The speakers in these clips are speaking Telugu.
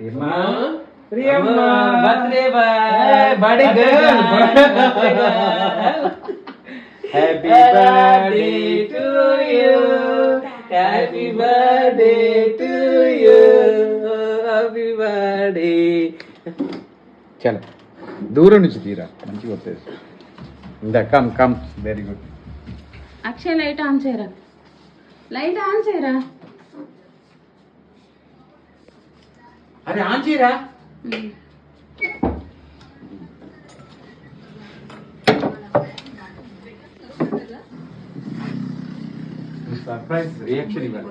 Birthday birthday girl happy birthday to you happy birthday to you happy birthday. చలో దూరం నుంచి తీరా మంచిగా వస్తుంది. ఇందా come come very good. Akshay light on చేయరా, లైట్ ఆన్ చేయరా. అరే ఆన్ చేయరా. సర్ప్రైజ్ రియాక్షన్ ఇవ్వాలి.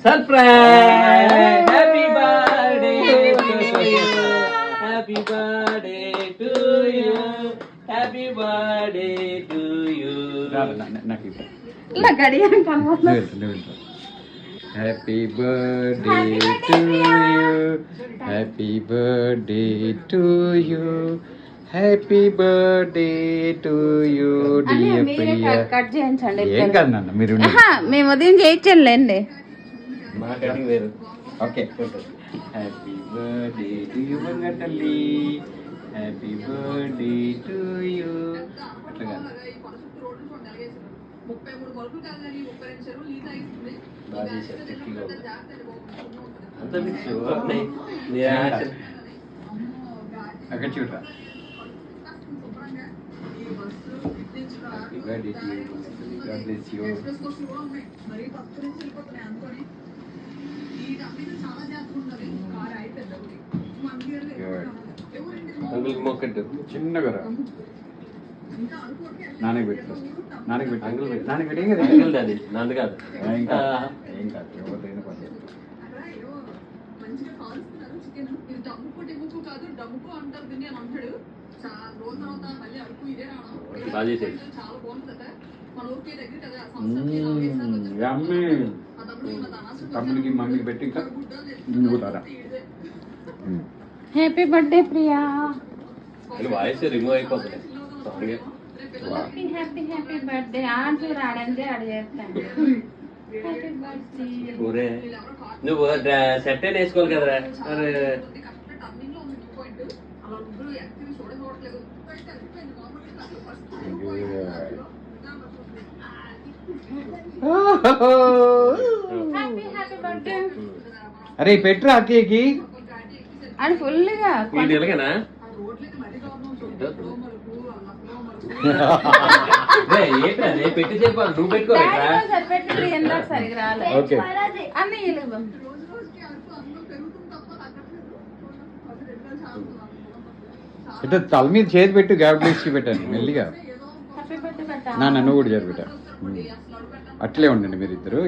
Surprise happy birthday happy birthday to you happy birthday to you. నాకు ఇలా గడియారం కనబడుతుంది. Happy birthday to you happy birthday to you happy birthday to you dear Priya. Cut చేయించండి. ఏం కాదు నాన్న మీరు మేము ఉదయం చేయించండి. మా కటింగ్ వేరు. Okay happy birthday to you బంగటల్లి హ్యాపీ బర్త్డే టు యూ. అట్లా కాదు అక్కడ చూడరా. Happy birthday to you God bless you. చిన్నగా నాన్నకి పెట్టు ఫస్ట్. నాన్నకి పెట్టు అంకుల్ పెట్టు. నాన్నకి పెట్టి ఏం కదా అంకుల్ అది నాన్న కాదు. ఏం కాదు ఏం కాదు ఎవరిదైనా పర్లేదు. తమ్ముడికి మమ్మీకి పెట్టి ఇంకా ఇంగుతారా. Happy birthday Priya. Voice remove అయిపోతుంది. Happy happy happy birthday. ఆడు రాడంటే ఆడు చేస్తాను. Happy birthday. నువ్వు సెట్ అయిన వేసుకోవాలి కదరా. అరే పెట్రా అక్కయ్యకి. అది ఫుల్గా ఎలాగనా పెట్టి చెప్పాలి. నువ్వు పెట్టుకోరా. సరిగ్గా ఓకే అన్నీ ఇట్లా తల మీద చేతి పెట్టు. గ్యాప్ ఇచ్చి పెట్టండి మెల్లిగా. నువ్వు కూడా జరిపెట్టాను అట్లే ఉండండి మీరిద్దరు.